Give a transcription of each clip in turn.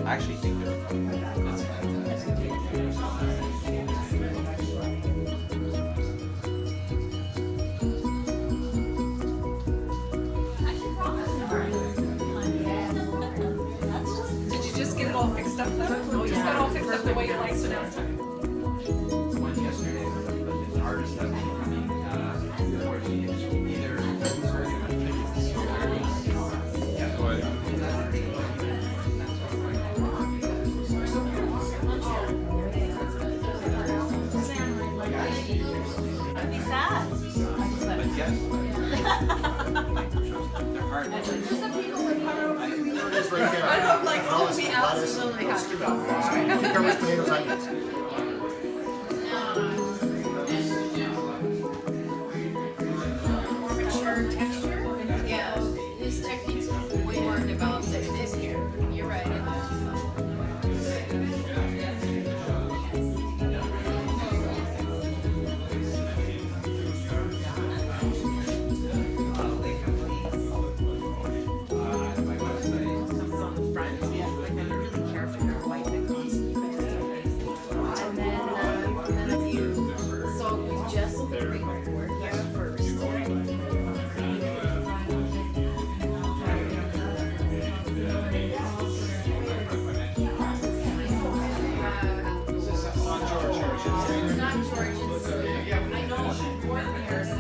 I actually think they're fun. That's Did you just get it all fixed up though? Oh, you just got it all fixed up the way you like, so now it's time. one yesterday, an artist that's coming, I'd be sad. but yes. They're hard. There it is right there. I know, I'm like, oh, Lettuce, we lettuce, absolutely have to go. cucumbers, potatoes, onions. More mature texture? Yeah, his technique's way more developed than it is here. You're right. On the front, like when you really care for your white pickles, you put just a bit. And then if you soak just a little bit here first. It's not George, it's, I know, Gordon Harrison.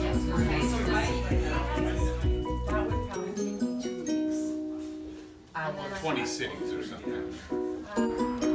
Yes, okay, so that would probably take me 2 weeks. And then I 20 cities or something.